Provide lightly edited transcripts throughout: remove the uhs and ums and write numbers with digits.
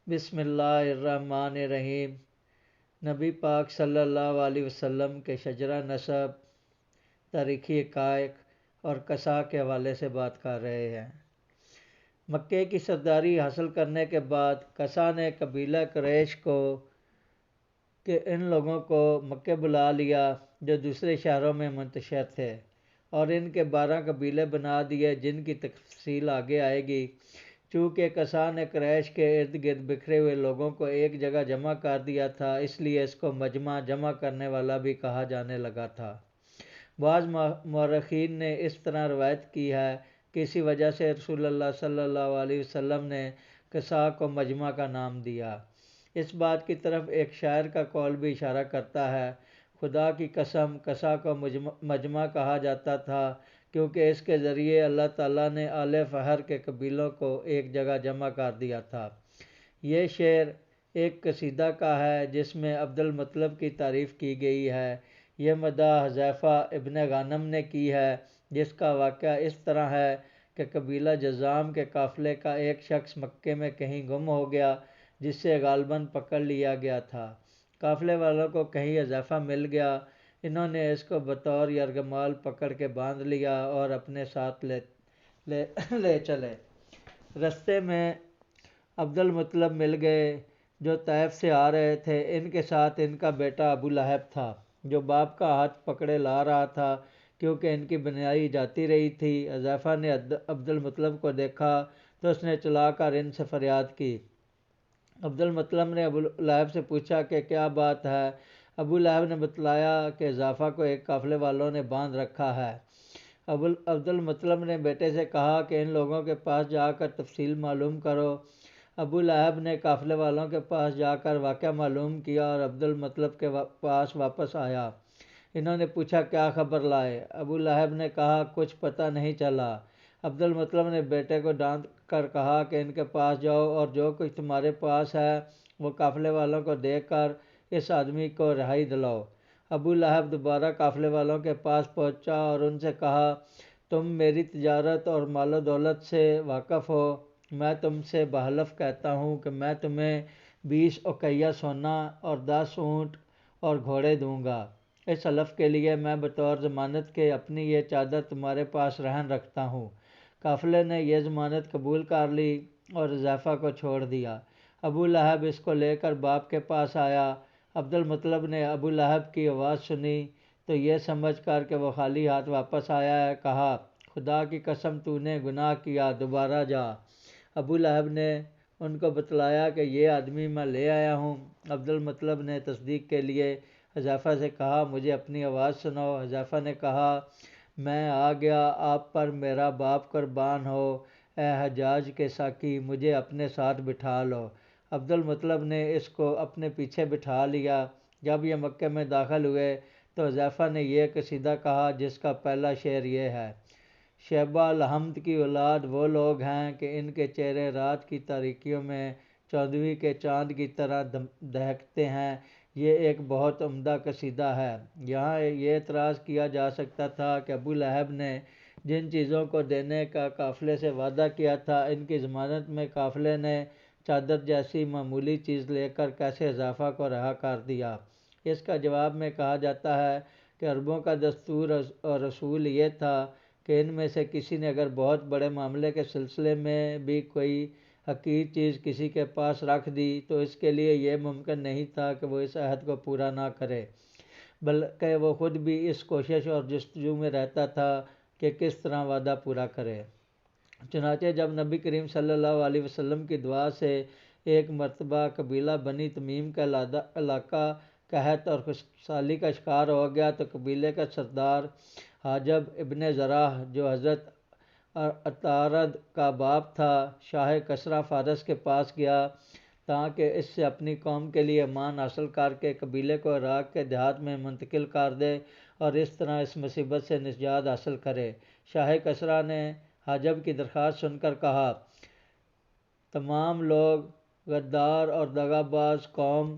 بسم اللہ الرحمن الرحیم۔ نبی پاک صلی اللہ علیہ وسلم کے شجرہ نسب، تاریخی حقائق اور قصا کے حوالے سے بات کر رہے ہیں۔ مکے کی سرداری حاصل کرنے کے بعد قصا نے قبیلہ قریش کو کہ ان لوگوں کو مکے بلا لیا جو دوسرے شہروں میں منتشر تھے، اور ان کے 12 قبیلے بنا دیے جن کی تفصیل آگے آئے گی۔ چونکہ قصا نے قریش کے ارد گرد بکھرے ہوئے لوگوں کو ایک جگہ جمع کر دیا تھا، اس لیے اس کو مجمع جمع کرنے والا بھی کہا جانے لگا تھا۔ بعض مورخین نے اس طرح روایت کی ہے کہ اسی وجہ سے رسول اللہ صلی اللہ علیہ وسلم نے قصا کو مجمع کا نام دیا۔ اس بات کی طرف ایک شاعر کا قول بھی اشارہ کرتا ہے: خدا کی قسم قصا کو مجمع کہا جاتا تھا کیونکہ اس کے ذریعے اللہ تعالیٰ نے آل فہر کے قبیلوں کو ایک جگہ جمع کر دیا تھا۔ یہ شعر ایک قصیدہ کا ہے جس میں عبد المطلب کی تعریف کی گئی ہے۔ یہ مدح حذیفہ ابن غانم نے کی ہے، جس کا واقعہ اس طرح ہے کہ قبیلہ جذام کے قافلے کا ایک شخص مکے میں کہیں گم ہو گیا جس سے غالباً پکڑ لیا گیا تھا۔ قافلے والوں کو کہیں حذیفہ مل گیا، انہوں نے اس کو بطور یرغمال پکڑ کے باندھ لیا اور اپنے ساتھ لے چلے۔ رستے میں عبد المطلب مل گئے جو طائف سے آ رہے تھے۔ ان کے ساتھ ان کا بیٹا ابو لہب تھا جو باپ کا ہاتھ پکڑے لا رہا تھا کیونکہ ان کی بنائی جاتی رہی تھی۔ حذیفہ نے عبد المطلب کو دیکھا تو اس نے چلا کر ان سے فریاد کی۔ عبد المطلب نے ابو لہب سے پوچھا کہ کیا بات ہے؟ ابو لہب نے بتلایا کہ حذیفہ کو ایک قافلے والوں نے باندھ رکھا ہے۔ عبد المطلب نے بیٹے سے کہا کہ ان لوگوں کے پاس جا کر تفصیل معلوم کرو۔ ابو لہب نے قافلے والوں کے پاس جا کر واقعہ معلوم کیا اور عبد المطلب کے پاس واپس آیا۔ انہوں نے پوچھا کیا خبر لائے؟ ابو لہب نے کہا کچھ پتہ نہیں چلا۔ عبد المطلب نے بیٹے کو ڈانٹ کر کہا کہ ان کے پاس جاؤ اور جو کچھ تمہارے پاس ہے وہ قافلے والوں کو دے کر اس آدمی کو رہائی دلاؤ۔ ابو لہب دوبارہ قافلے والوں کے پاس پہنچا اور ان سے کہا تم میری تجارت اور مال و دولت سے واقف ہو، میں تم سے بحلف کہتا ہوں کہ میں تمہیں 20 اوقیہ سونا اور 10 اونٹ اور گھوڑے دوں گا۔ اس حلف کے لیے میں بطور ضمانت کے اپنی یہ چادر تمہارے پاس رہن رکھتا ہوں۔ قافلے نے یہ ضمانت قبول کر لی اور حذیفہ کو چھوڑ دیا۔ ابو لہب اس کو لے کر باپ کے پاس آیا۔ عبد المطلب نے ابو لہب کی آواز سنی تو یہ سمجھ کر کہ وہ خالی ہاتھ واپس آیا ہے کہا خدا کی قسم تو نے گناہ کیا، دوبارہ جا۔ ابو لہب نے ان کو بتلایا کہ یہ آدمی میں لے آیا ہوں۔ عبد المطلب نے تصدیق کے لیے حذیفہ سے کہا مجھے اپنی آواز سناؤ۔ حذیفہ نے کہا میں آ گیا، آپ پر میرا باپ قربان ہو، اے حجاج کے ساقی مجھے اپنے ساتھ بٹھا لو۔ عبد المطلب نے اس کو اپنے پیچھے بٹھا لیا۔ جب یہ مکے میں داخل ہوئے تو حذیفہ نے یہ قصیدہ کہا جس کا پہلا شعر یہ ہے: شیبہ الحمد کی اولاد وہ لوگ ہیں کہ ان کے چہرے رات کی تاریکیوں میں چودھویں کے چاند کی طرح دہکتے ہیں۔ یہ ایک بہت عمدہ قصیدہ ہے۔ یہاں یہ اعتراض کیا جا سکتا تھا کہ ابو لہب نے جن چیزوں کو دینے کا قافلے سے وعدہ کیا تھا ان کی ضمانت میں قافلے نے چادر جیسی معمولی چیز لے کر کیسے حذیفہ کو رہا کر دیا؟ اس کا جواب میں کہا جاتا ہے کہ عربوں کا دستور اور اصول یہ تھا کہ ان میں سے کسی نے اگر بہت بڑے معاملے کے سلسلے میں بھی کوئی حقیر چیز کسی کے پاس رکھ دی تو اس کے لیے یہ ممکن نہیں تھا کہ وہ اس عہد کو پورا نہ کرے، بلکہ وہ خود بھی اس کوشش اور جستجو میں رہتا تھا کہ کس طرح وعدہ پورا کرے۔ چنانچہ جب نبی کریم صلی اللہ علیہ وسلم کی دعا سے ایک مرتبہ قبیلہ بنی تمیم کا علاقہ قحط اور خشکسالی کا شکار ہو گیا تو قبیلے کا سردار حاجب ابن زرح جو حضرت عطارد کا باپ تھا شاہ کسریٰ فارس کے پاس گیا تاکہ اس سے اپنی قوم کے لیے امان حاصل کر کے قبیلے کو عراق کے دیہات میں منتقل کر دے اور اس طرح اس مصیبت سے نجات حاصل کرے۔ شاہ کسریٰ نے حاجب کی درخواست سن کر کہا تمام لوگ غدار اور دغا باز قوم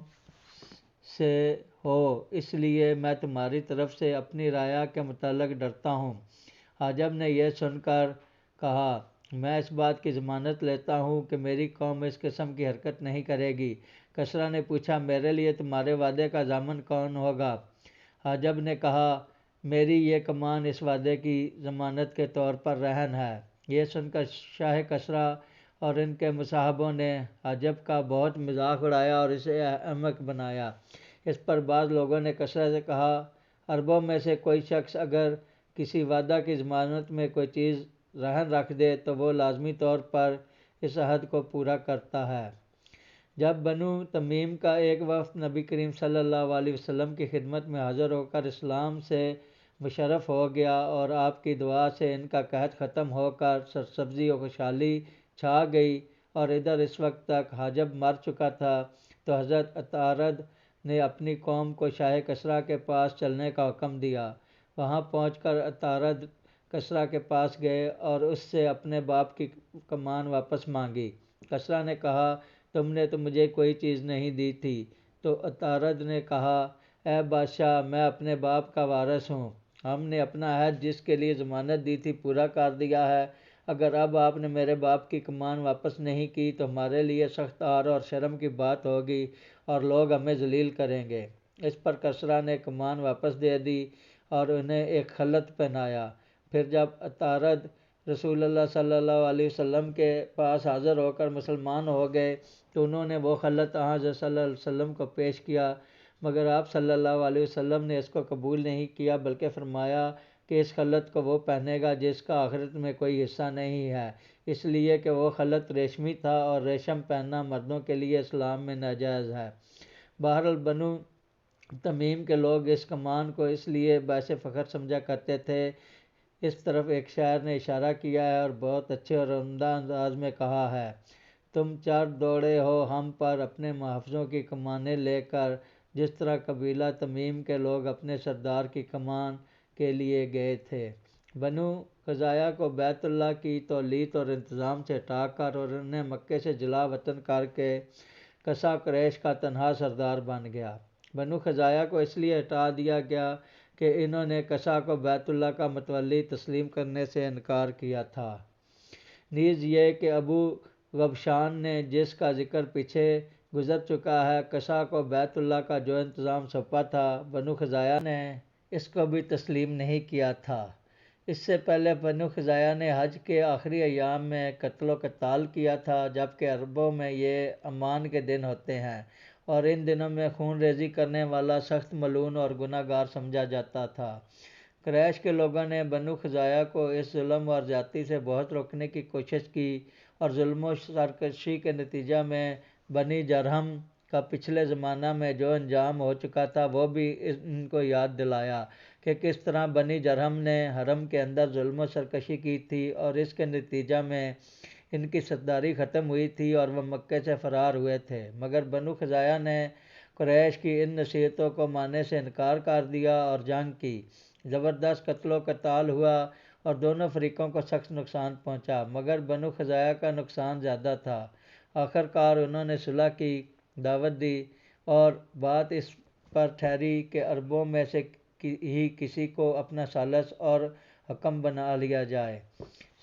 سے ہو، اس لیے میں تمہاری طرف سے اپنی رعایا کے متعلق ڈرتا ہوں۔ حاجب نے یہ سن کر کہا میں اس بات کی ضمانت لیتا ہوں کہ میری قوم اس قسم کی حرکت نہیں کرے گی۔ کسریٰ نے پوچھا، میرے لیے تمہارے وعدے کا ضامن کون ہوگا؟ حاجب نے کہا، میری یہ کمان اس وعدے کی ضمانت کے طور پر رہن ہے۔ یہ سن کر شاہ کسریٰ اور ان کے مصاحبوں نے حاجب کا بہت مذاق اڑایا اور اسے احمق بنایا۔ اس پر بعض لوگوں نے کسریٰ سے کہا، عربوں میں سے کوئی شخص اگر کسی وعدہ کی ضمانت میں کوئی چیز رہن رکھ دے تو وہ لازمی طور پر اس عہد کو پورا کرتا ہے۔ جب بنو تمیم کا ایک وفد نبی کریم صلی اللہ علیہ وسلم کی خدمت میں حاضر ہو کر اسلام سے مشرف ہو گیا اور آپ کی دعا سے ان کا قحط ختم ہو کر سرسبزی و خوشحالی چھا گئی اور ادھر اس وقت تک حاجب مر چکا تھا، تو حضرت عطارد نے اپنی قوم کو شاہ کسریٰ کے پاس چلنے کا حکم دیا۔ وہاں پہنچ کر عطارد کسریٰ کے پاس گئے اور اس سے اپنے باپ کی کمان واپس مانگی۔ کسریٰ نے کہا، تم نے تو مجھے کوئی چیز نہیں دی تھی۔ تو عطارد نے کہا، اے بادشاہ، میں اپنے باپ کا وارث ہوں۔ ہم نے اپنا عہد جس کے لیے ضمانت دی تھی پورا کر دیا ہے۔ اگر اب آپ نے میرے باپ کی کمان واپس نہیں کی تو ہمارے لیے سخت عار اور شرم کی بات ہوگی اور لوگ ہمیں ذلیل کریں گے۔ اس پر کسریٰ نے کمان واپس دے دی اور انہیں ایک خلعت پہنایا۔ پھر جب عطارد رسول اللہ صلی اللہ علیہ وسلم کے پاس حاضر ہو کر مسلمان ہو گئے تو انہوں نے وہ خلعت حضرت صلی اللہ علیہ وسلم کو پیش کیا، مگر آپ صلی اللہ علیہ وسلم نے اس کو قبول نہیں کیا، بلکہ فرمایا کہ اس خلعت کو وہ پہنے گا جس کا آخرت میں کوئی حصہ نہیں ہے، اس لیے کہ وہ خلعت ریشمی تھا اور ریشم پہننا مردوں کے لیے اسلام میں ناجائز ہے۔ بہرحال بنو تمیم کے لوگ اس کمان کو اس لیے باعث فخر سمجھا کرتے تھے۔ اس طرف ایک شاعر نے اشارہ کیا ہے اور بہت اچھے اور عمدہ انداز میں کہا ہے، تم چار دوڑے ہو ہم پر اپنے محافظوں کی کمانیں لے کر، جس طرح قبیلہ تمیم کے لوگ اپنے سردار کی کمان کے لیے گئے تھے۔ بنو خزاعہ کو بیت اللہ کی تولید اور انتظام سے ہٹا کر اور انہیں مکے سے جلا وطن کر کے کسا قریش کا تنہا سردار بن گیا۔ بنو خزاعہ کو اس لیے ہٹا دیا گیا کہ انہوں نے کسا کو بیت اللہ کا متولی تسلیم کرنے سے انکار کیا تھا۔ نیز یہ کہ ابو غبشان نے، جس کا ذکر پیچھے گزر چکا ہے، کسا کو بیت اللہ کا جو انتظام سونپا تھا، بنو خزاعہ نے اس کو بھی تسلیم نہیں کیا تھا۔ اس سے پہلے بنو خزاعہ نے حج کے آخری ایام میں قتل و قتال کیا تھا، جبکہ عربوں میں یہ امان کے دن ہوتے ہیں اور ان دنوں میں خون ریزی کرنے والا سخت ملعون اور گناہ گار سمجھا جاتا تھا۔ قریش کے لوگوں نے بنو خزاعہ کو اس ظلم اور زیادتی سے بہت روکنے کی کوشش کی اور ظلم و سرکشی کے نتیجہ میں بنی جرہم کا پچھلے زمانہ میں جو انجام ہو چکا تھا وہ بھی ان کو یاد دلایا کہ کس طرح بنی جرہم نے حرم کے اندر ظلم و سرکشی کی تھی اور اس کے نتیجہ میں ان کی سرداری ختم ہوئی تھی اور وہ مکے سے فرار ہوئے تھے، مگر بنو خزاعہ نے قریش کی ان نصیحتوں کو ماننے سے انکار کر دیا اور جنگ کی۔ زبردست قتل و قتال ہوا اور دونوں فریقوں کو سخت نقصان پہنچا، مگر بنو خزاعہ کا نقصان زیادہ تھا۔ آخر کار انہوں نے صلح کی دعوت دی اور بات اس پر ٹھہری کہ عربوں میں سے ہی کسی کو اپنا ثالث اور حکم بنا لیا جائے۔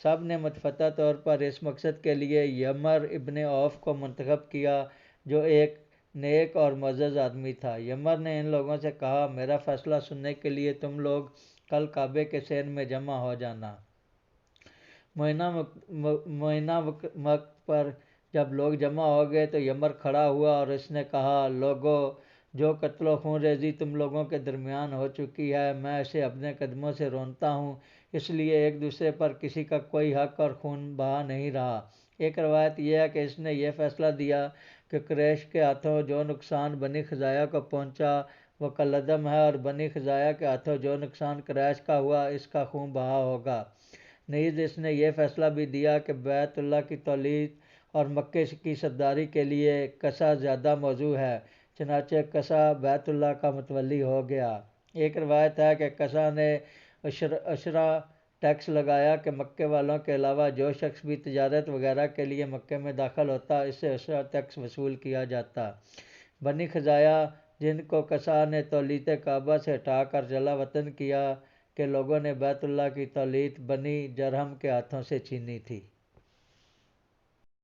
سب نے متفقہ طور پر اس مقصد کے لیے یمر ابن عوف کو منتخب کیا جو ایک نیک اور معزز آدمی تھا۔ یمر نے ان لوگوں سے کہا، میرا فیصلہ سننے کے لیے تم لوگ کل کعبے کے سین میں جمع ہو جانا۔ معینہ وقت پر جب لوگ جمع ہو گئے تو یمر کھڑا ہوا اور اس نے کہا، لوگو، جو قتل و خون ریزی تم لوگوں کے درمیان ہو چکی ہے میں اسے اپنے قدموں سے رونتا ہوں، اس لیے ایک دوسرے پر کسی کا کوئی حق اور خون بہا نہیں رہا۔ ایک روایت یہ ہے کہ اس نے یہ فیصلہ دیا کہ قریش کے ہاتھوں جو نقصان بنی خزاعہ کو پہنچا وہ کالعدم ہے اور بنی خزاعہ کے ہاتھوں جو نقصان قریش کا ہوا اس کا خون بہا ہوگا۔ نیز اس نے یہ فیصلہ بھی دیا کہ بیت اللہ کی تولید اور مکے کی سرداری کے لیے کسا زیادہ موزوں ہے، چنانچہ کسا بیت اللہ کا متولی ہو گیا۔ ایک روایت ہے کہ کسا نے اشرا ٹیکس لگایا کہ مکے والوں کے علاوہ جو شخص بھی تجارت وغیرہ کے لیے مکے میں داخل ہوتا اس سے اشرا ٹیکس وصول کیا جاتا۔ بنی خزاعہ، جن کو کسا نے تولید کعبہ سے ہٹا کر جلا وطن کیا، کے لوگوں نے بیت اللہ کی تولید بنی جرہم کے ہاتھوں سے چھینی تھی۔